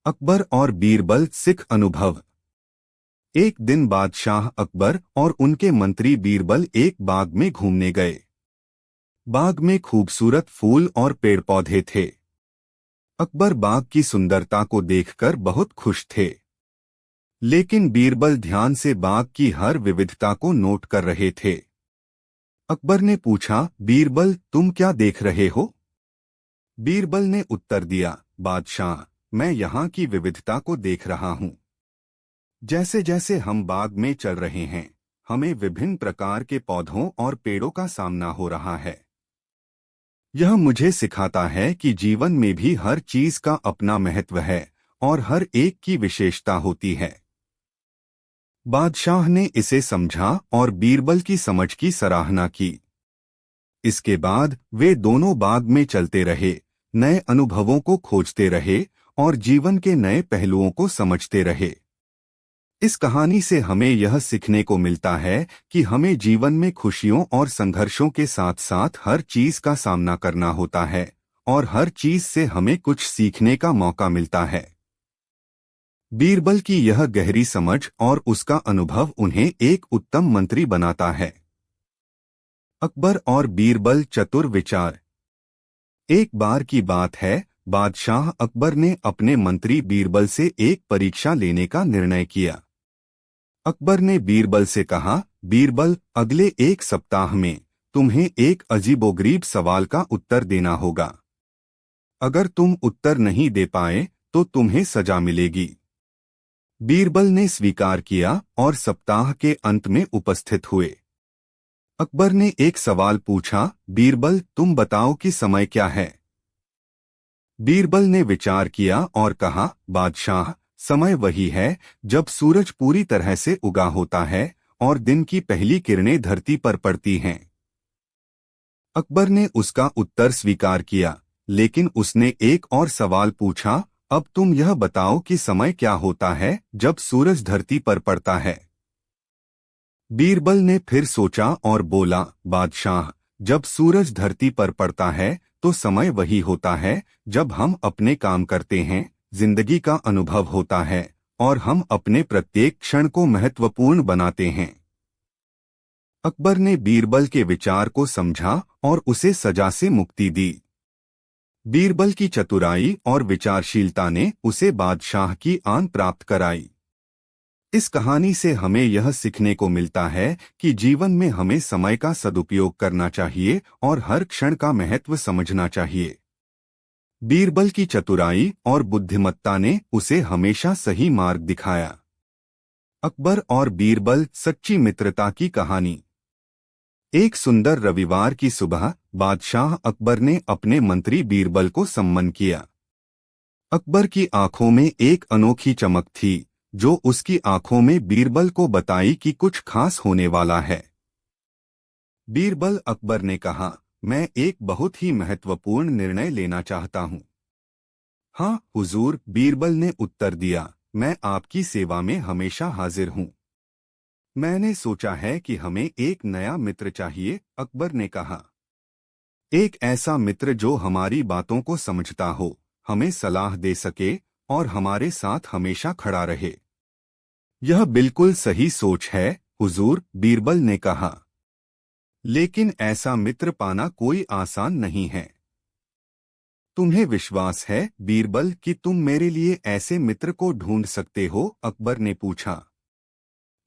अकबर और बीरबल सिख अनुभव। एक दिन बादशाह अकबर और उनके मंत्री बीरबल एक बाग में घूमने गए। बाग में खूबसूरत फूल और पेड़ पौधे थे। अकबर बाग की सुंदरता को देखकर बहुत खुश थे, लेकिन बीरबल ध्यान से बाग की हर विविधता को नोट कर रहे थे। अकबर ने पूछा, बीरबल तुम क्या देख रहे हो? बीरबल ने उत्तर दिया, बादशाह मैं यहाँ की विविधता को देख रहा हूँ। जैसे जैसे हम बाग में चल रहे हैं, हमें विभिन्न प्रकार के पौधों और पेड़ों का सामना हो रहा है। यह मुझे सिखाता है कि जीवन में भी हर चीज का अपना महत्व है और हर एक की विशेषता होती है। बादशाह ने इसे समझा और बीरबल की समझ की सराहना की। इसके बाद वे दोनों बाग में चलते रहे, नए अनुभवों को खोजते रहे और जीवन के नए पहलुओं को समझते रहे। इस कहानी से हमें यह सीखने को मिलता है कि हमें जीवन में खुशियों और संघर्षों के साथ साथ हर चीज का सामना करना होता है और हर चीज से हमें कुछ सीखने का मौका मिलता है। बीरबल की यह गहरी समझ और उसका अनुभव उन्हें एक उत्तम मंत्री बनाता है। अकबर और बीरबल चतुर विचार। एक बार की बात है, बादशाह अकबर ने अपने मंत्री बीरबल से एक परीक्षा लेने का निर्णय किया। अकबर ने बीरबल से कहा, बीरबल अगले एक सप्ताह में तुम्हें एक अजीबोगरीब सवाल का उत्तर देना होगा। अगर तुम उत्तर नहीं दे पाए तो तुम्हें सजा मिलेगी। बीरबल ने स्वीकार किया और सप्ताह के अंत में उपस्थित हुए। अकबर ने एक सवाल पूछा, बीरबल तुम बताओ कि समय क्या है? बीरबल ने विचार किया और कहा, बादशाह समय वही है जब सूरज पूरी तरह से उगा होता है और दिन की पहली किरणें धरती पर पड़ती हैं। अकबर ने उसका उत्तर स्वीकार किया, लेकिन उसने एक और सवाल पूछा, अब तुम यह बताओ कि समय क्या होता है जब सूरज धरती पर पड़ता है? बीरबल ने फिर सोचा और बोला, बादशाह जब सूरज धरती पर पड़ता है तो समय वही होता है जब हम अपने काम करते हैं, जिंदगी का अनुभव होता है और हम अपने प्रत्येक क्षण को महत्वपूर्ण बनाते हैं। अकबर ने बीरबल के विचार को समझा और उसे सजा से मुक्ति दी। बीरबल की चतुराई और विचारशीलता ने उसे बादशाह की आन प्राप्त कराई। इस कहानी से हमें यह सीखने को मिलता है कि जीवन में हमें समय का सदुपयोग करना चाहिए और हर क्षण का महत्व समझना चाहिए। बीरबल की चतुराई और बुद्धिमत्ता ने उसे हमेशा सही मार्ग दिखाया। अकबर और बीरबल सच्ची मित्रता की कहानी। एक सुंदर रविवार की सुबह बादशाह अकबर ने अपने मंत्री बीरबल को सम्मान किया। अकबर की आंखों में एक अनोखी चमक थी, जो उसकी आंखों में बीरबल को बताई कि कुछ खास होने वाला है। बीरबल अकबर ने कहा, मैं एक बहुत ही महत्वपूर्ण निर्णय लेना चाहता हूँ। हाँ हुजूर, बीरबल ने उत्तर दिया, मैं आपकी सेवा में हमेशा हाजिर हूँ। मैंने सोचा है कि हमें एक नया मित्र चाहिए, अकबर ने कहा। एक ऐसा मित्र जो हमारी बातों को समझता हो, हमें सलाह दे सके और हमारे साथ हमेशा खड़ा रहे। यह बिल्कुल सही सोच है हुजूर, बीरबल ने कहा। लेकिन ऐसा मित्र पाना कोई आसान नहीं है। तुम्हें विश्वास है बीरबल कि तुम मेरे लिए ऐसे मित्र को ढूंढ सकते हो? अकबर ने पूछा।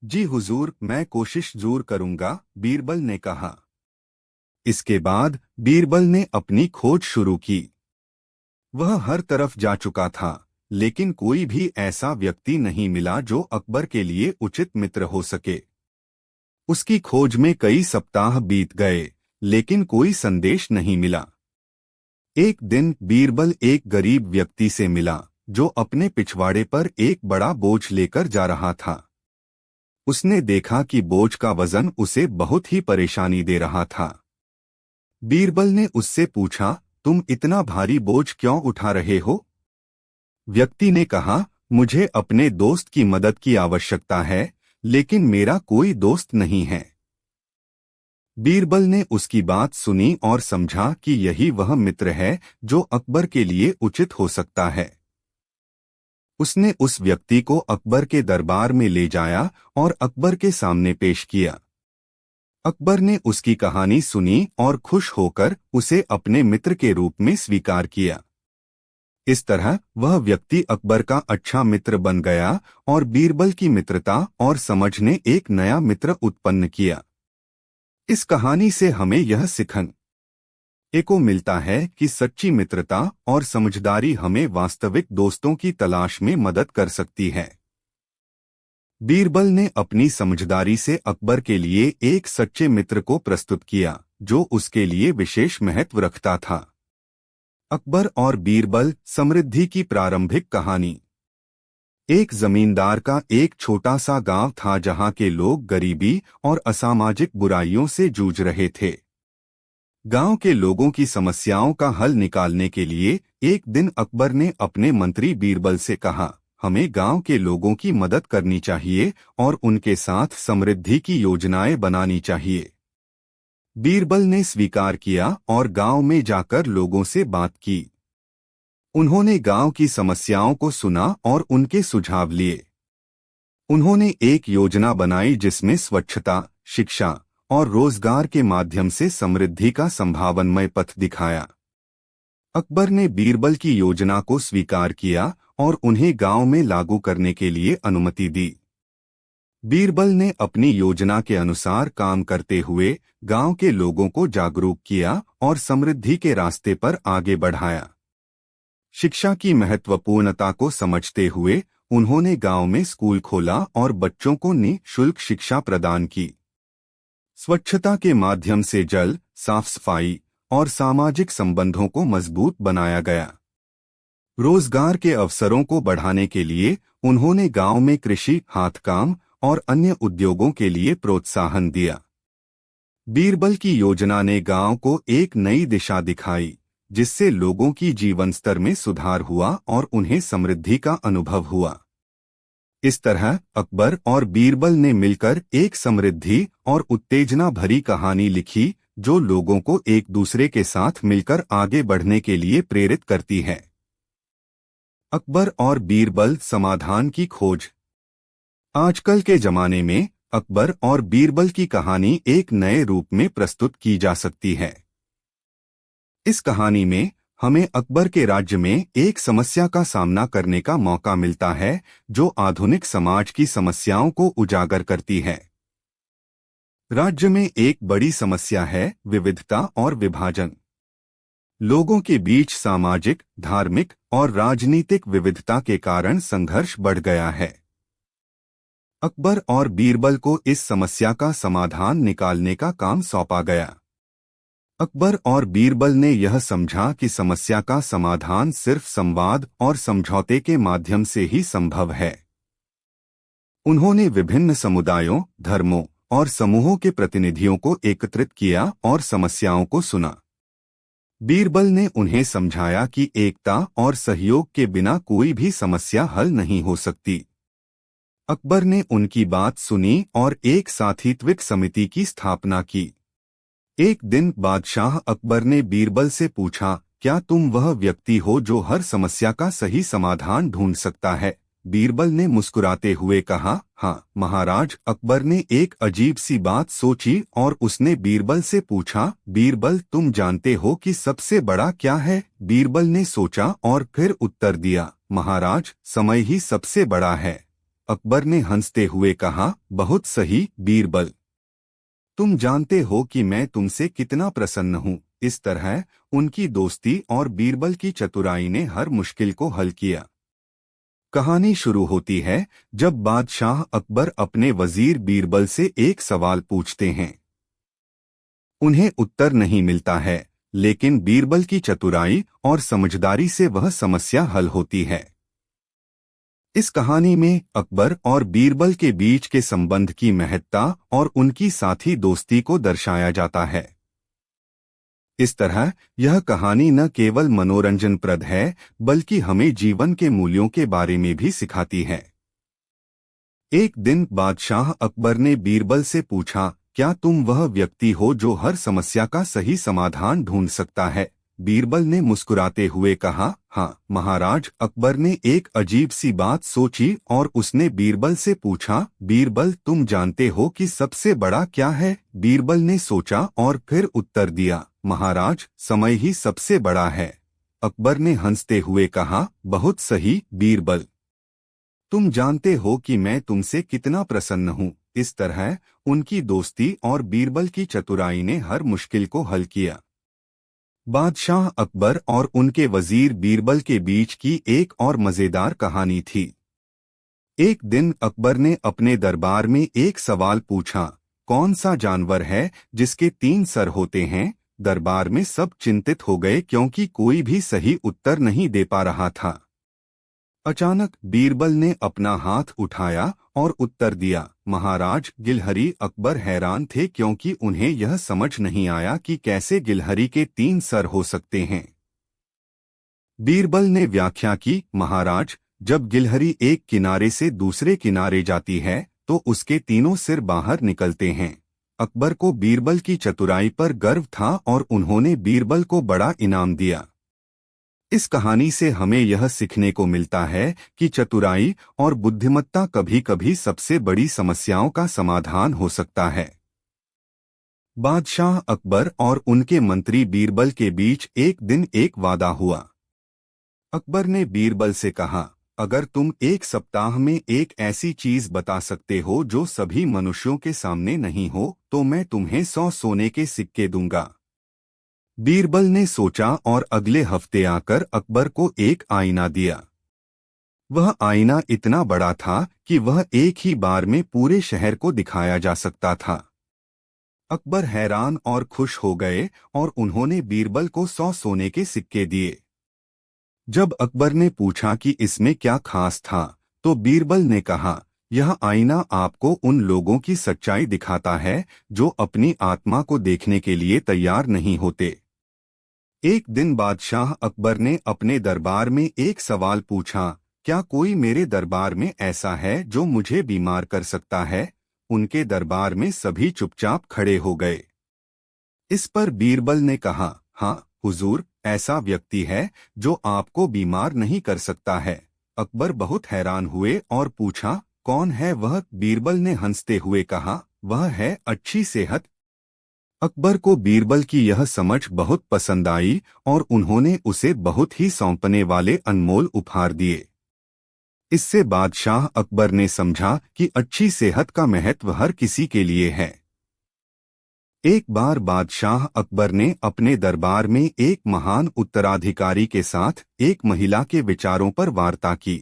जी हुजूर, मैं कोशिश जरूर करूंगा, बीरबल ने कहा। इसके बाद बीरबल ने अपनी खोज शुरू की। वह हर तरफ जा चुका था, लेकिन कोई भी ऐसा व्यक्ति नहीं मिला जो अकबर के लिए उचित मित्र हो सके। उसकी खोज में कई सप्ताह बीत गए, लेकिन कोई संदेश नहीं मिला। एक दिन बीरबल एक गरीब व्यक्ति से मिला, जो अपने पिछवाड़े पर एक बड़ा बोझ लेकर जा रहा था। उसने देखा कि बोझ का वजन उसे बहुत ही परेशानी दे रहा था। बीरबल ने उससे पूछा, तुम इतना भारी बोझ क्यों उठा रहे हो? व्यक्ति ने कहा, मुझे अपने दोस्त की मदद की आवश्यकता है, लेकिन मेरा कोई दोस्त नहीं है। बीरबल ने उसकी बात सुनी और समझा कि यही वह मित्र है जो अकबर के लिए उचित हो सकता है। उसने उस व्यक्ति को अकबर के दरबार में ले जाया और अकबर के सामने पेश किया। अकबर ने उसकी कहानी सुनी और खुश होकर उसे अपने मित्र के रूप में स्वीकार किया। इस तरह वह व्यक्ति अकबर का अच्छा मित्र बन गया और बीरबल की मित्रता और समझ ने एक नया मित्र उत्पन्न किया। इस कहानी से हमें यह सीखने को मिलता है कि सच्ची मित्रता और समझदारी हमें वास्तविक दोस्तों की तलाश में मदद कर सकती है। बीरबल ने अपनी समझदारी से अकबर के लिए एक सच्चे मित्र को प्रस्तुत किया जो उसके लिए विशेष महत्व रखता था। अकबर और बीरबल समृद्धि की प्रारंभिक कहानी। एक जमींदार का एक छोटा सा गांव था जहां के लोग गरीबी और असामाजिक बुराइयों से जूझ रहे थे। गांव के लोगों की समस्याओं का हल निकालने के लिए एक दिन अकबर ने अपने मंत्री बीरबल से कहा, हमें गांव के लोगों की मदद करनी चाहिए और उनके साथ समृद्धि की योजनाएं बनानी चाहिए। बीरबल ने स्वीकार किया और गांव में जाकर लोगों से बात की। उन्होंने गांव की समस्याओं को सुना और उनके सुझाव लिए। उन्होंने एक योजना बनाई जिसमें स्वच्छता, शिक्षा और रोजगार के माध्यम से समृद्धि का संभावनमय पथ दिखाया। अकबर ने बीरबल की योजना को स्वीकार किया और उन्हें गांव में लागू करने के लिए अनुमति दी। बीरबल ने अपनी योजना के अनुसार काम करते हुए गांव के लोगों को जागरूक किया और समृद्धि के रास्ते पर आगे बढ़ाया। शिक्षा की महत्वपूर्णता को समझते हुए उन्होंने गांव में स्कूल खोला और बच्चों को निःशुल्क शिक्षा प्रदान की। स्वच्छता के माध्यम से जल, साफ सफाई और सामाजिक संबंधों को मजबूत बनाया गया। रोजगार के अवसरों को बढ़ाने के लिए उन्होंने गांव में कृषि, हाथकाम और अन्य उद्योगों के लिए प्रोत्साहन दिया। बीरबल की योजना ने गांव को एक नई दिशा दिखाई, जिससे लोगों की जीवन स्तर में सुधार हुआ और उन्हें समृद्धि का अनुभव हुआ। इस तरह अकबर और बीरबल ने मिलकर एक समृद्धि और उत्तेजना भरी कहानी लिखी जो लोगों को एक दूसरे के साथ मिलकर आगे बढ़ने के लिए प्रेरित करती है। अकबर और बीरबल समाधान की खोज। आजकल के जमाने में अकबर और बीरबल की कहानी एक नए रूप में प्रस्तुत की जा सकती है। इस कहानी में हमें अकबर के राज्य में एक समस्या का सामना करने का मौका मिलता है जो आधुनिक समाज की समस्याओं को उजागर करती है। राज्य में एक बड़ी समस्या है विविधता और विभाजन। लोगों के बीच सामाजिक, धार्मिक और राजनीतिक विविधता के कारण संघर्ष बढ़ गया है। अकबर और बीरबल को इस समस्या का समाधान निकालने का काम सौंपा गया। अकबर और बीरबल ने यह समझा कि समस्या का समाधान सिर्फ संवाद और समझौते के माध्यम से ही संभव है। उन्होंने विभिन्न समुदायों, धर्मों और समूहों के प्रतिनिधियों को एकत्रित किया और समस्याओं को सुना। बीरबल ने उन्हें समझाया कि एकता और सहयोग के बिना कोई भी समस्या हल नहीं हो सकती। अकबर ने उनकी बात सुनी और एक साथीत्विक समिति की स्थापना की। एक दिन बादशाह अकबर ने बीरबल से पूछा, क्या तुम वह व्यक्ति हो जो हर समस्या का सही समाधान ढूंढ सकता है? बीरबल ने मुस्कुराते हुए कहा, हाँ महाराज। अकबर ने एक अजीब सी बात सोची और उसने बीरबल से पूछा, बीरबल तुम जानते हो कि सबसे बड़ा क्या है? बीरबल ने सोचा और फिर उत्तर दिया, महाराज समय ही सबसे बड़ा है। अकबर ने हंसते हुए कहा, बहुत सही बीरबल, तुम जानते हो कि मैं तुमसे कितना प्रसन्न हूँ। इस तरह उनकी दोस्ती और बीरबल की चतुराई ने हर मुश्किल को हल किया। कहानी शुरू होती है जब बादशाह अकबर अपने वजीर बीरबल से एक सवाल पूछते हैं। उन्हें उत्तर नहीं मिलता है, लेकिन बीरबल की चतुराई और समझदारी से वह समस्या हल होती है। इस कहानी में अकबर और बीरबल के बीच के संबंध की महत्ता और उनकी साथी दोस्ती को दर्शाया जाता है। इस तरह यह कहानी न केवल मनोरंजनप्रद है बल्कि हमें जीवन के मूल्यों के बारे में भी सिखाती है। एक दिन बादशाह अकबर ने बीरबल से पूछा, क्या तुम वह व्यक्ति हो जो हर समस्या का सही समाधान ढूंढ सकता है? बीरबल ने मुस्कुराते हुए कहा, हाँ महाराज। अकबर ने एक अजीब सी बात सोची और उसने बीरबल से पूछा, बीरबल तुम जानते हो कि सबसे बड़ा क्या है? बीरबल ने सोचा और फिर उत्तर दिया, महाराज समय ही सबसे बड़ा है। अकबर ने हंसते हुए कहा, बहुत सही बीरबल, तुम जानते हो कि मैं तुमसे कितना प्रसन्न हूँ। इस तरह उनकी दोस्ती और बीरबल की चतुराई ने हर मुश्किल को हल किया। बादशाह अकबर और उनके वजीर बीरबल के बीच की एक और मजेदार कहानी थी। एक दिन अकबर ने अपने दरबार में एक सवाल पूछा, कौन सा जानवर है जिसके 3 सर होते हैं? दरबार में सब चिंतित हो गए क्योंकि कोई भी सही उत्तर नहीं दे पा रहा था। अचानक बीरबल ने अपना हाथ उठाया और उत्तर दिया, महाराज गिलहरी। अकबर हैरान थे क्योंकि उन्हें यह समझ नहीं आया कि कैसे गिलहरी के 3 सर हो सकते हैं। बीरबल ने व्याख्या की, महाराज जब गिलहरी एक किनारे से दूसरे किनारे जाती है तो उसके तीनों सिर बाहर निकलते हैं। अकबर को बीरबल की चतुराई पर गर्व था और उन्होंने बीरबल को बड़ा इनाम दिया। इस कहानी से हमें यह सीखने को मिलता है कि चतुराई और बुद्धिमत्ता कभी-कभी सबसे बड़ी समस्याओं का समाधान हो सकता है। बादशाह अकबर और उनके मंत्री बीरबल के बीच एक दिन एक वादा हुआ। अकबर ने बीरबल से कहा, अगर तुम एक सप्ताह में एक ऐसी चीज बता सकते हो जो सभी मनुष्यों के सामने नहीं हो तो मैं तुम्हें 100 सोने के सिक्के दूंगा। बीरबल ने सोचा और अगले हफ्ते आकर अकबर को एक आईना दिया। वह आईना इतना बड़ा था कि वह एक ही बार में पूरे शहर को दिखाया जा सकता था। अकबर हैरान और खुश हो गए और उन्होंने बीरबल को 100 सोने के सिक्के दिए। जब अकबर ने पूछा कि इसमें क्या खास था, तो बीरबल ने कहा, यह आईना आपको उन लोगों की सच्चाई दिखाता है जो अपनी आत्मा को देखने के लिए तैयार नहीं होते। एक दिन बादशाह अकबर ने अपने दरबार में एक सवाल पूछा, क्या कोई मेरे दरबार में ऐसा है जो मुझे बीमार कर सकता है? उनके दरबार में सभी चुपचाप खड़े हो गए। इस पर बीरबल ने कहा, हाँ हुजूर, ऐसा व्यक्ति है जो आपको बीमार नहीं कर सकता है। अकबर बहुत हैरान हुए और पूछा, कौन है वह? बीरबल ने हंसते हुए कहा, वह है अच्छी सेहत। अकबर को बीरबल की यह समझ बहुत पसंद आई और उन्होंने उसे बहुत ही सौंपने वाले अनमोल उपहार दिए। इससे बादशाह अकबर ने समझा कि अच्छी सेहत का महत्व हर किसी के लिए है। एक बार बादशाह अकबर ने अपने दरबार में एक महान उत्तराधिकारी के साथ एक महिला के विचारों पर वार्ता की।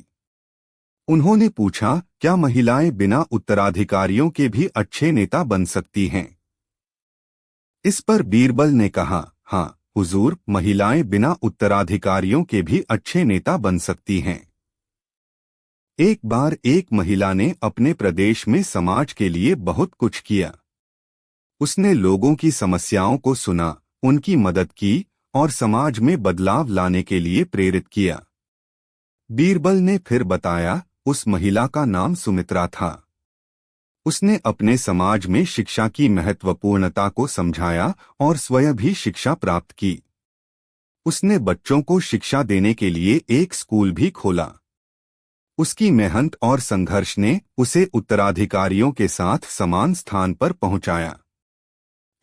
उन्होंने पूछा, क्या महिलाएं बिना उत्तराधिकारियों के भी अच्छे नेता बन सकती हैं? इस पर बीरबल ने कहा, हाँ हुजूर, महिलाएं बिना उत्तराधिकारियों के भी अच्छे नेता बन सकती हैं। एक बार एक महिला ने अपने प्रदेश में समाज के लिए बहुत कुछ किया। उसने लोगों की समस्याओं को सुना, उनकी मदद की और समाज में बदलाव लाने के लिए प्रेरित किया। बीरबल ने फिर बताया, उस महिला का नाम सुमित्रा था। उसने अपने समाज में शिक्षा की महत्वपूर्णता को समझाया और स्वयं भी शिक्षा प्राप्त की। उसने बच्चों को शिक्षा देने के लिए एक स्कूल भी खोला। उसकी मेहनत और संघर्ष ने उसे उत्तराधिकारियों के साथ समान स्थान पर पहुंचाया।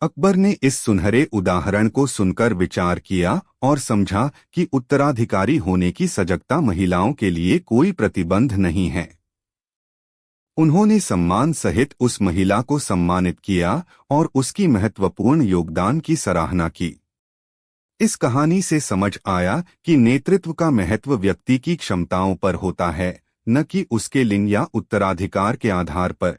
अकबर ने इस सुनहरे उदाहरण को सुनकर विचार किया और समझा कि उत्तराधिकारी होने की सजगता महिलाओं के लिए कोई प्रतिबंध नहीं है। उन्होंने सम्मान सहित उस महिला को सम्मानित किया और उसकी महत्वपूर्ण योगदान की सराहना की। इस कहानी से समझ आया कि नेतृत्व का महत्व व्यक्ति की क्षमताओं पर होता है, न कि उसके लिंग या उत्तराधिकार के आधार पर।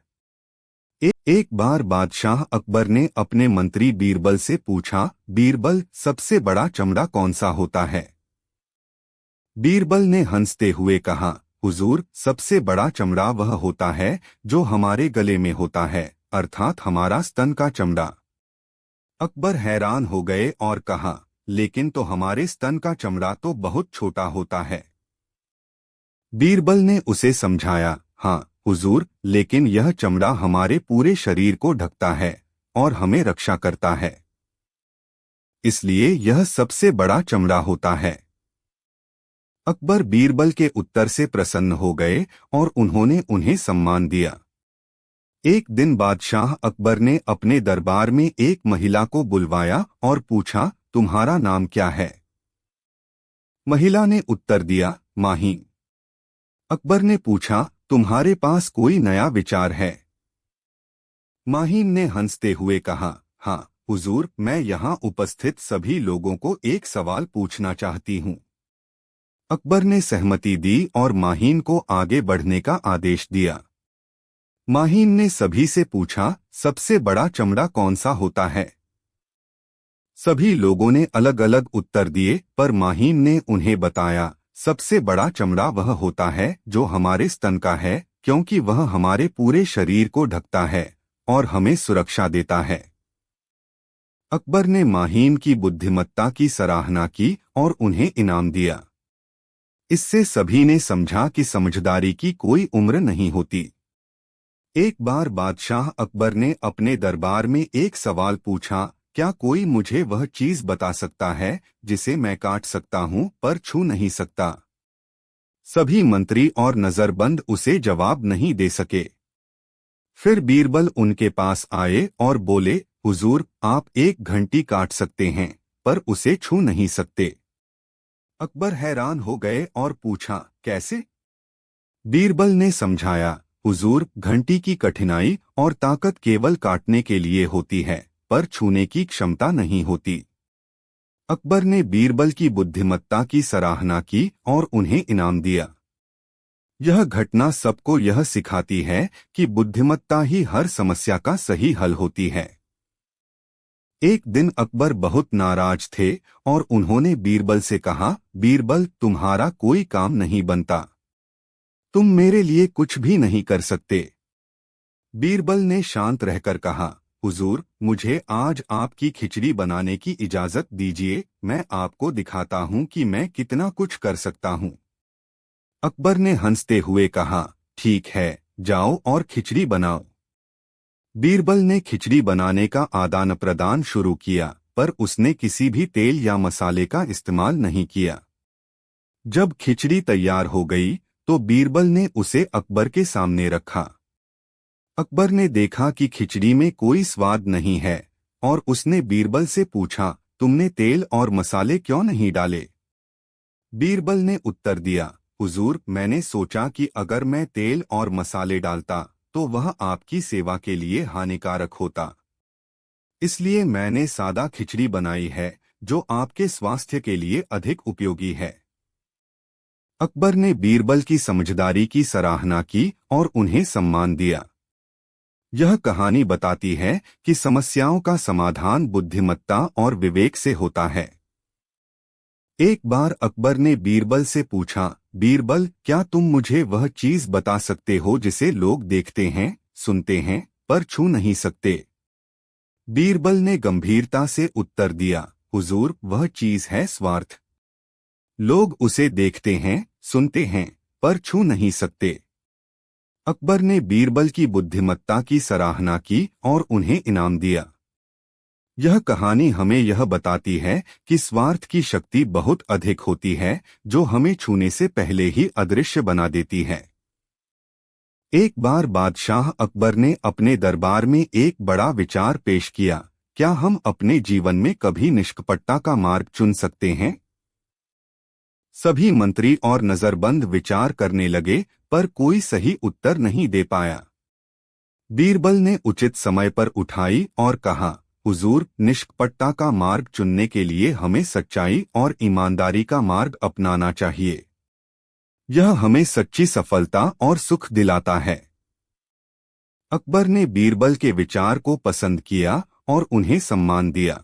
एक बार बादशाह अकबर ने अपने मंत्री बीरबल से पूछा, बीरबल, सबसे बड़ा चमड़ा कौन सा होता है? बीरबल ने हंसते हुए कहा, हुजूर, सबसे बड़ा चमड़ा वह होता है जो हमारे गले में होता है, अर्थात हमारा स्तन का चमड़ा। अकबर हैरान हो गए और कहा, लेकिन तो हमारे स्तन का चमड़ा तो बहुत छोटा होता है। बीरबल ने उसे समझाया, हाँ हुजूर, लेकिन यह चमड़ा हमारे पूरे शरीर को ढकता है और हमें रक्षा करता है। इसलिए यह सबसे बड़ा चमड़ा होता है। अकबर बीरबल के उत्तर से प्रसन्न हो गए और उन्होंने उन्हें सम्मान दिया। एक दिन बादशाह अकबर ने अपने दरबार में एक महिला को बुलवाया और पूछा, तुम्हारा नाम क्या है? महिला ने उत्तर दिया, माहीन। अकबर ने पूछा, तुम्हारे पास कोई नया विचार है? माहीन ने हंसते हुए कहा, हाँ हुजूर, मैं यहाँ उपस्थित सभी लोगों को एक सवाल पूछना चाहती हूँ। अकबर ने सहमति दी और माहीन को आगे बढ़ने का आदेश दिया। माहीन ने सभी से पूछा, सबसे बड़ा चमड़ा कौन सा होता है? सभी लोगों ने अलग अलग उत्तर दिए, पर माहीन ने उन्हें बताया, सबसे बड़ा चमड़ा वह होता है जो हमारे स्तन का है, क्योंकि वह हमारे पूरे शरीर को ढकता है और हमें सुरक्षा देता है। अकबर ने माहीन की बुद्धिमत्ता की सराहना की और उन्हें इनाम दिया। इससे सभी ने समझा कि समझदारी की कोई उम्र नहीं होती। एक बार बादशाह अकबर ने अपने दरबार में एक सवाल पूछा, क्या कोई मुझे वह चीज बता सकता है जिसे मैं काट सकता हूं पर छू नहीं सकता? सभी मंत्री और नजरबंद उसे जवाब नहीं दे सके। फिर बीरबल उनके पास आए और बोले, हुजूर, आप एक घंटी काट सकते हैं पर उसे छू नहीं सकते। अकबर हैरान हो गए और पूछा, कैसे? बीरबल ने समझाया, हुजूर, घंटी की कठिनाई और ताकत केवल काटने के लिए होती है, पर छूने की क्षमता नहीं होती। अकबर ने बीरबल की बुद्धिमत्ता की सराहना की और उन्हें इनाम दिया। यह घटना सबको यह सिखाती है कि बुद्धिमत्ता ही हर समस्या का सही हल होती है। एक दिन अकबर बहुत नाराज थे और उन्होंने बीरबल से कहा, बीरबल, तुम्हारा कोई काम नहीं बनता। तुम मेरे लिए कुछ भी नहीं कर सकते। बीरबल ने शांत रहकर कहा, हुजूर, मुझे आज आपकी खिचड़ी बनाने की इजाजत दीजिए, मैं आपको दिखाता हूँ कि मैं कितना कुछ कर सकता हूँ। अकबर ने हंसते हुए कहा, ठीक है, जाओ और खिचड़ी बनाओ। बीरबल ने खिचड़ी बनाने का आदान प्रदान शुरू किया, पर उसने किसी भी तेल या मसाले का इस्तेमाल नहीं किया। जब खिचड़ी तैयार हो गई तो बीरबल ने उसे अकबर के सामने रखा। अकबर ने देखा कि खिचड़ी में कोई स्वाद नहीं है और उसने बीरबल से पूछा, तुमने तेल और मसाले क्यों नहीं डाले? बीरबल ने उत्तर दिया, हुजूर, मैंने सोचा कि अगर मैं तेल और मसाले डालता तो वह आपकी सेवा के लिए हानिकारक होता। इसलिए मैंने सादा खिचड़ी बनाई है जो आपके स्वास्थ्य के लिए अधिक उपयोगी है। अकबर ने बीरबल की समझदारी की सराहना की और उन्हें सम्मान दिया। यह कहानी बताती है कि समस्याओं का समाधान बुद्धिमत्ता और विवेक से होता है। एक बार अकबर ने बीरबल से पूछा, बीरबल, क्या तुम मुझे वह चीज बता सकते हो जिसे लोग देखते हैं, सुनते हैं, पर छू नहीं सकते? बीरबल ने गंभीरता से उत्तर दिया, हुजूर, वह चीज है स्वार्थ। लोग उसे देखते हैं, सुनते हैं, पर छू नहीं सकते। अकबर ने बीरबल की बुद्धिमत्ता की सराहना की और उन्हें इनाम दिया। यह कहानी हमें यह बताती है कि स्वार्थ की शक्ति बहुत अधिक होती है, जो हमें छूने से पहले ही अदृश्य बना देती है। एक बार बादशाह अकबर ने अपने दरबार में एक बड़ा विचार पेश किया, क्या हम अपने जीवन में कभी निष्कपटता का मार्ग चुन सकते हैं? सभी मंत्री और नजरबंद विचार करने लगे, पर कोई सही उत्तर नहीं दे पाया। बीरबल ने उचित समय पर उठाई और कहा, हुजूर, निष्कपटता का मार्ग चुनने के लिए हमें सच्चाई और ईमानदारी का मार्ग अपनाना चाहिए। यह हमें सच्ची सफलता और सुख दिलाता है। अकबर ने बीरबल के विचार को पसंद किया और उन्हें सम्मान दिया।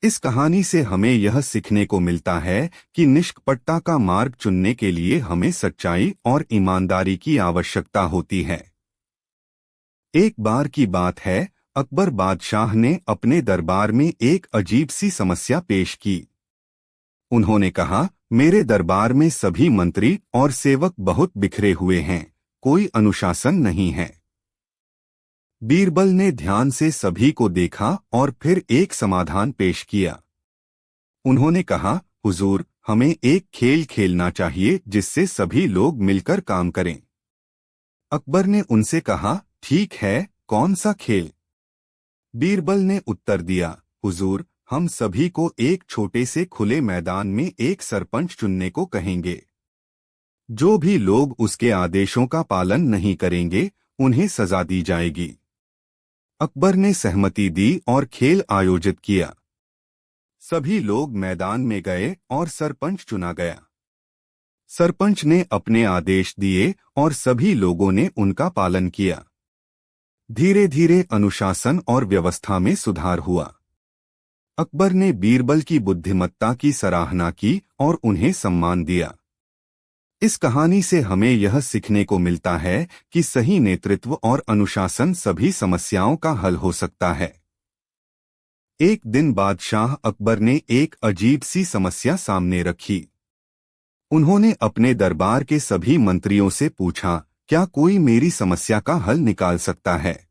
इस कहानी से हमें यह सीखने को मिलता है कि निष्कपटता का मार्ग चुनने के लिए हमें सच्चाई और ईमानदारी की आवश्यकता होती है। एक बार की बात है, अकबर बादशाह ने अपने दरबार में एक अजीब सी समस्या पेश की। उन्होंने कहा, मेरे दरबार में सभी मंत्री और सेवक बहुत बिखरे हुए हैं, कोई अनुशासन नहीं है। बीरबल ने ध्यान से सभी को देखा और फिर एक समाधान पेश किया। उन्होंने कहा, हुजूर, हमें एक खेल खेलना चाहिए जिससे सभी लोग मिलकर काम करें। अकबर ने उनसे कहा, ठीक है, कौन सा खेल? बीरबल ने उत्तर दिया, हुजूर, हम सभी को एक छोटे से खुले मैदान में एक सरपंच चुनने को कहेंगे। जो भी लोग उसके आदेशों का पालन नहीं करेंगे, उन्हें सजा दी जाएगी। अकबर ने सहमति दी और खेल आयोजित किया। सभी लोग मैदान में गए और सरपंच चुना गया। सरपंच ने अपने आदेश दिए और सभी लोगों ने उनका पालन किया। धीरे धीरे अनुशासन और व्यवस्था में सुधार हुआ। अकबर ने बीरबल की बुद्धिमत्ता की सराहना की और उन्हें सम्मान दिया। इस कहानी से हमें यह सीखने को मिलता है कि सही नेतृत्व और अनुशासन सभी समस्याओं का हल हो सकता है। एक दिन बादशाह अकबर ने एक अजीब सी समस्या सामने रखी। उन्होंने अपने दरबार के सभी मंत्रियों से पूछा, क्या कोई मेरी समस्या का हल निकाल सकता है?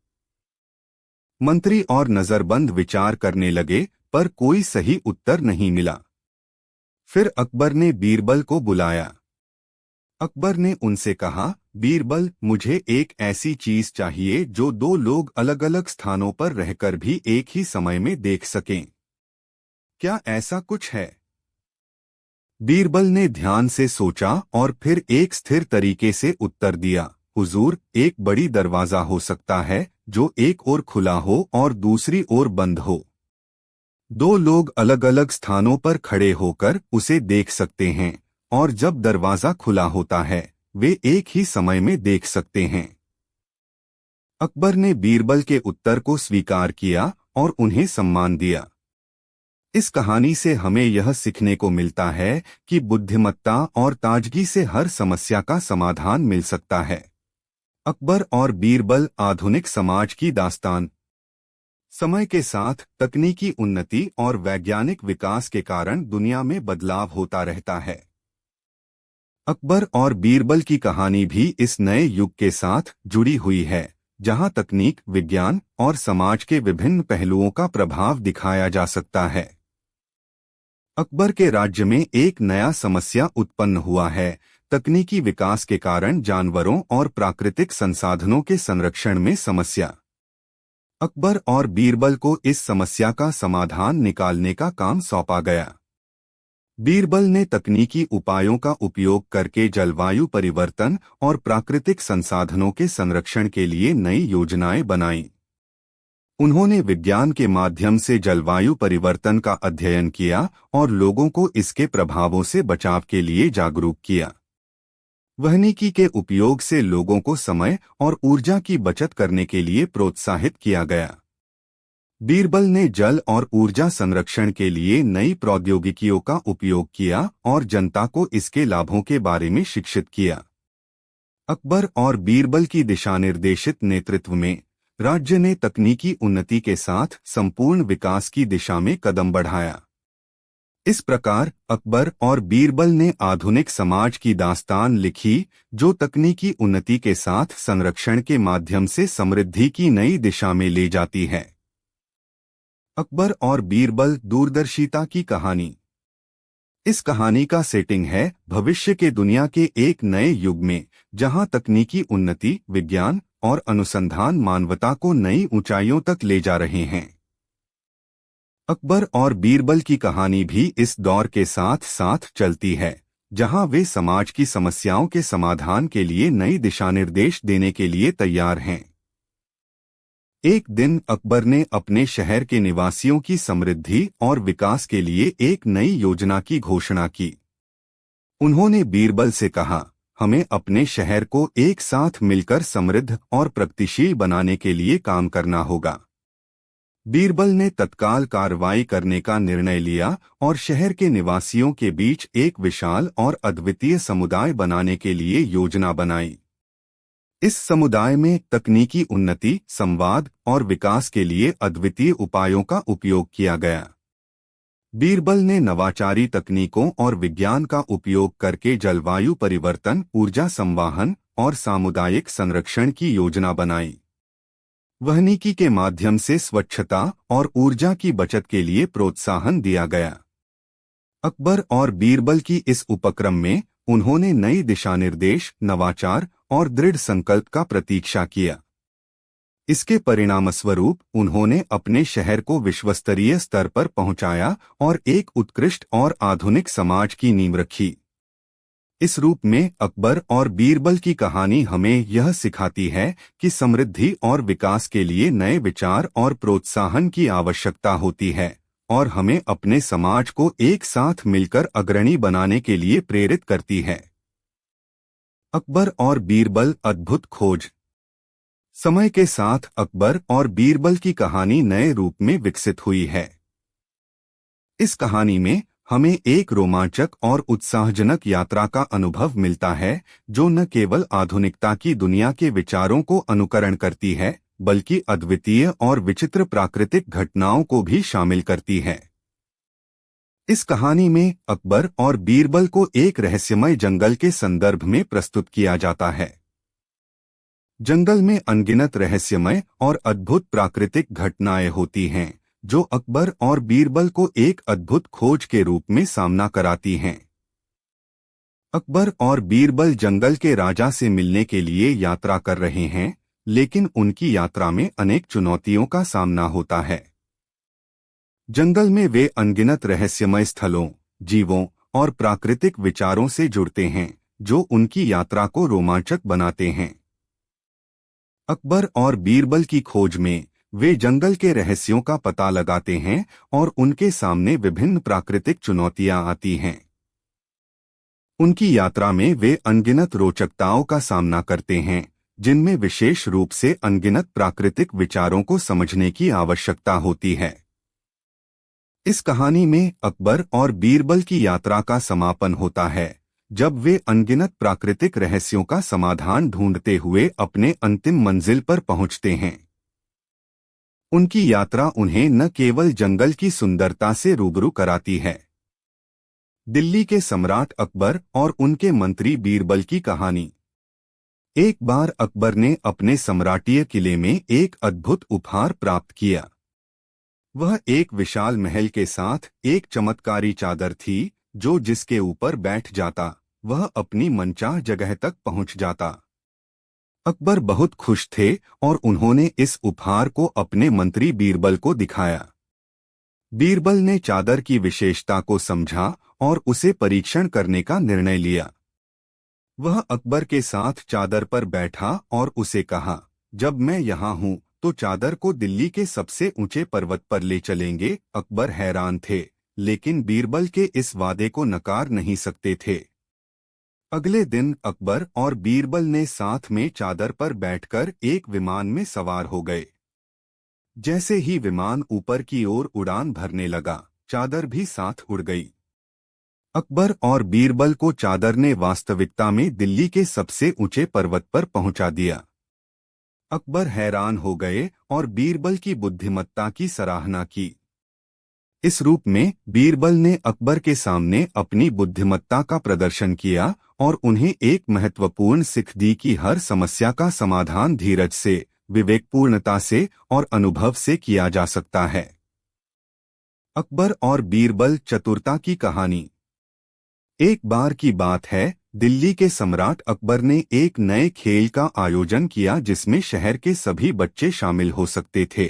मंत्री और नजरबंद विचार करने लगे, पर कोई सही उत्तर नहीं मिला। फिर अकबर ने बीरबल को बुलाया। अकबर ने उनसे कहा, बीरबल, मुझे एक ऐसी चीज चाहिए जो दो लोग अलग अलग स्थानों पर रहकर भी एक ही समय में देख सकें। क्या ऐसा कुछ है? बीरबल ने ध्यान से सोचा और फिर एक स्थिर तरीके से उत्तर दिया, हुजूर, एक बड़ी दरवाजा हो सकता है जो एक ओर खुला हो और दूसरी ओर बंद हो। दो लोग अलग अलग स्थानों पर खड़े होकर उसे देख सकते हैं, और जब दरवाजा खुला होता है वे एक ही समय में देख सकते हैं। अकबर ने बीरबल के उत्तर को स्वीकार किया और उन्हें सम्मान दिया। इस कहानी से हमें यह सीखने को मिलता है कि बुद्धिमत्ता और ताजगी से हर समस्या का समाधान मिल सकता है। अकबर और बीरबल आधुनिक समाज की दास्तान। समय के साथ तकनीकी उन्नति और वैज्ञानिक विकास के कारण दुनिया में बदलाव होता रहता है। अकबर और बीरबल की कहानी भी इस नए युग के साथ जुड़ी हुई है, जहां तकनीक, विज्ञान और समाज के विभिन्न पहलुओं का प्रभाव दिखाया जा सकता है। अकबर के राज्य में एक नया समस्या उत्पन्न हुआ है, तकनीकी विकास के कारण जानवरों और प्राकृतिक संसाधनों के संरक्षण में समस्या। अकबर और बीरबल को इस समस्या का समाधान निकालने का काम सौंपा गया। बीरबल ने तकनीकी उपायों का उपयोग करके जलवायु परिवर्तन और प्राकृतिक संसाधनों के संरक्षण के लिए नई योजनाएं बनाईं। उन्होंने विज्ञान के माध्यम से जलवायु परिवर्तन का अध्ययन किया और लोगों को इसके प्रभावों से बचाव के लिए जागरूक किया। वानिकी के उपयोग से लोगों को समय और ऊर्जा की बचत करने के लिए प्रोत्साहित किया गया। बीरबल ने जल और ऊर्जा संरक्षण के लिए नई प्रौद्योगिकियों का उपयोग किया और जनता को इसके लाभों के बारे में शिक्षित किया। अकबर और बीरबल की दिशानिर्देशित नेतृत्व में राज्य ने तकनीकी उन्नति के साथ संपूर्ण विकास की दिशा में कदम बढ़ाया। इस प्रकार अकबर और बीरबल ने आधुनिक समाज की दास्तान लिखी, जो तकनीकी उन्नति के साथ संरक्षण के माध्यम से समृद्धि की नई दिशा में ले जाती है। अकबर और बीरबल दूरदर्शिता की कहानी। इस कहानी का सेटिंग है भविष्य के दुनिया के एक नए युग में, जहां तकनीकी उन्नति, विज्ञान और अनुसंधान मानवता को नई ऊंचाइयों तक ले जा रहे हैं। अकबर और बीरबल की कहानी भी इस दौर के साथ साथ चलती है, जहां वे समाज की समस्याओं के समाधान के लिए नई दिशानिर्देश देने के लिए तैयार हैं। एक दिन अकबर ने अपने शहर के निवासियों की समृद्धि और विकास के लिए एक नई योजना की घोषणा की। उन्होंने बीरबल से कहा, हमें अपने शहर को एक साथ मिलकर समृद्ध और प्रगतिशील बनाने के लिए काम करना होगा। बीरबल ने तत्काल कार्रवाई करने का निर्णय लिया और शहर के निवासियों के बीच एक विशाल और अद्वितीय समुदाय बनाने के लिए योजना बनाई। इस समुदाय में तकनीकी उन्नति, संवाद और विकास के लिए अद्वितीय उपायों का उपयोग किया गया। बीरबल ने नवाचारी तकनीकों और विज्ञान का उपयोग करके जलवायु परिवर्तन, ऊर्जा संवाहन और सामुदायिक संरक्षण की योजना बनाई। वानिकी के माध्यम से स्वच्छता और ऊर्जा की बचत के लिए प्रोत्साहन दिया गया। अकबर और बीरबल की इस उपक्रम में उन्होंने नई दिशा निर्देश, नवाचार और दृढ़ संकल्प का प्रतीक्षा किया। इसके परिणामस्वरूप उन्होंने अपने शहर को विश्वस्तरीय स्तर पर पहुंचाया और एक उत्कृष्ट और आधुनिक समाज की नींव रखी। इस रूप में अकबर और बीरबल की कहानी हमें यह सिखाती है कि समृद्धि और विकास के लिए नए विचार और प्रोत्साहन की आवश्यकता होती है, और हमें अपने समाज को एक साथ मिलकर अग्रणी बनाने के लिए प्रेरित करती है। अकबर और बीरबल अद्भुत खोज। समय के साथ अकबर और बीरबल की कहानी नए रूप में विकसित हुई है। इस कहानी में हमें एक रोमांचक और उत्साहजनक यात्रा का अनुभव मिलता है, जो न केवल आधुनिकता की दुनिया के विचारों को अनुकरण करती है, बल्कि अद्वितीय और विचित्र प्राकृतिक घटनाओं को भी शामिल करती है। इस कहानी में अकबर और बीरबल को एक रहस्यमय जंगल के संदर्भ में प्रस्तुत किया जाता है। जंगल में अनगिनत रहस्यमय और अद्भुत प्राकृतिक घटनाएं होती हैं, जो अकबर और बीरबल को एक अद्भुत खोज के रूप में सामना कराती हैं। अकबर और बीरबल जंगल के राजा से मिलने के लिए यात्रा कर रहे हैं, लेकिन उनकी यात्रा में अनेक चुनौतियों का सामना होता है। जंगल में वे अनगिनत रहस्यमय स्थलों, जीवों और प्राकृतिक विचारों से जुड़ते हैं, जो उनकी यात्रा को रोमांचक बनाते हैं। अकबर और बीरबल की खोज में वे जंगल के रहस्यों का पता लगाते हैं और उनके सामने विभिन्न प्राकृतिक चुनौतियां आती हैं। उनकी यात्रा में वे अनगिनत रोचकताओं का सामना करते हैं, जिनमें विशेष रूप से अनगिनत प्राकृतिक विचारों को समझने की आवश्यकता होती है। इस कहानी में अकबर और बीरबल की यात्रा का समापन होता है, जब वे अनगिनत प्राकृतिक रहस्यों का समाधान ढूंढते हुए अपने अंतिम मंजिल पर पहुंचते हैं। उनकी यात्रा उन्हें न केवल जंगल की सुंदरता से रूबरू कराती है। दिल्ली के सम्राट अकबर और उनके मंत्री बीरबल की कहानी। एक बार अकबर ने अपने सम्राटीय किले में एक अद्भुत उपहार प्राप्त किया। वह एक विशाल महल के साथ एक चमत्कारी चादर थी, जो जिसके ऊपर बैठ जाता, वह अपनी मनचाह जगह तक पहुंच जाता। अकबर बहुत खुश थे और उन्होंने इस उपहार को अपने मंत्री बीरबल को दिखाया। बीरबल ने चादर की विशेषता को समझा और उसे परीक्षण करने का निर्णय लिया। वह अकबर के साथ चादर पर बैठा और उसे कहा, जब मैं यहाँ हूँ तो चादर को दिल्ली के सबसे ऊंचे पर्वत पर ले चलेंगे। अकबर हैरान थे, लेकिन बीरबल के इस वादे को नकार नहीं सकते थे। अगले दिन अकबर और बीरबल ने साथ में चादर पर बैठकर एक विमान में सवार हो गए। जैसे ही विमान ऊपर की ओर उड़ान भरने लगा, चादर भी साथ उड़ गई। अकबर और बीरबल को चादर ने वास्तविकता में दिल्ली के सबसे ऊंचे पर्वत पर पहुंचा दिया। अकबर हैरान हो गए और बीरबल की बुद्धिमत्ता की सराहना की। इस रूप में बीरबल ने अकबर के सामने अपनी बुद्धिमत्ता का प्रदर्शन किया और उन्हें एक महत्वपूर्ण सीख दी कि हर समस्या का समाधान धीरज से, विवेकपूर्णता से और अनुभव से किया जा सकता है। अकबर और बीरबल चतुरता की कहानी। एक बार की बात है, दिल्ली के सम्राट अकबर ने एक नए खेल का आयोजन किया जिसमें शहर के सभी बच्चे शामिल हो सकते थे।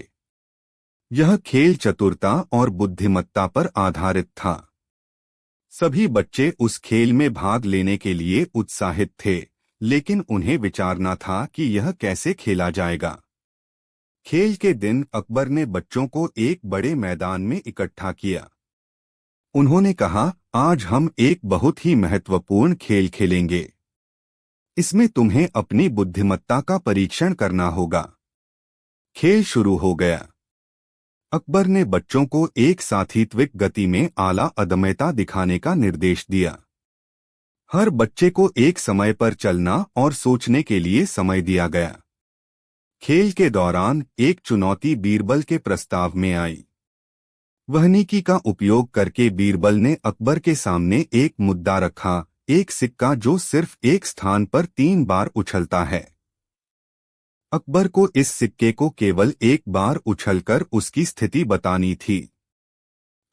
यह खेल चतुरता और बुद्धिमत्ता पर आधारित था। सभी बच्चे उस खेल में भाग लेने के लिए उत्साहित थे, लेकिन उन्हें विचारना था कि यह कैसे खेला जाएगा। खेल के दिन अकबर ने बच्चों को एक बड़े मैदान में इकट्ठा किया। उन्होंने कहा, आज हम एक बहुत ही महत्वपूर्ण खेल खेलेंगे। इसमें तुम्हें अपनी बुद्धिमत्ता का परीक्षण करना होगा। खेल शुरू हो गया। अकबर ने बच्चों को एक साथीत्विक गति में आला अदम्यता दिखाने का निर्देश दिया। हर बच्चे को एक समय पर चलना और सोचने के लिए समय दिया गया। खेल के दौरान एक चुनौती बीरबल के प्रस्ताव में आई। वहनीकी का उपयोग करके बीरबल ने अकबर के सामने एक मुद्दा रखा, एक सिक्का जो सिर्फ एक स्थान पर 3 बार उछलता है। अकबर को इस सिक्के को केवल एक बार उछलकर उसकी स्थिति बतानी थी।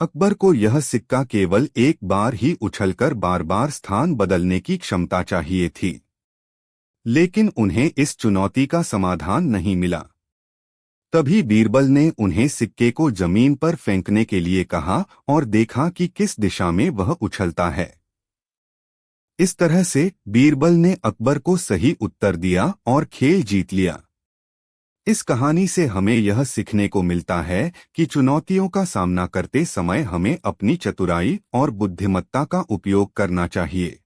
अकबर को यह सिक्का केवल एक बार ही उछलकर बार बार स्थान बदलने की क्षमता चाहिए थी, लेकिन उन्हें इस चुनौती का समाधान नहीं मिला। तभी बीरबल ने उन्हें सिक्के को जमीन पर फेंकने के लिए कहा और देखा कि किस दिशा में वह उछलता है। इस तरह से बीरबल ने अकबर को सही उत्तर दिया और खेल जीत लिया। इस कहानी से हमें यह सीखने को मिलता है कि चुनौतियों का सामना करते समय हमें अपनी चतुराई और बुद्धिमत्ता का उपयोग करना चाहिए।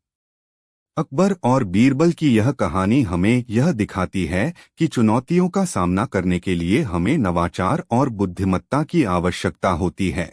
अकबर और बीरबल की यह कहानी हमें यह दिखाती है कि चुनौतियों का सामना करने के लिए हमें नवाचार और बुद्धिमत्ता की आवश्यकता होती है।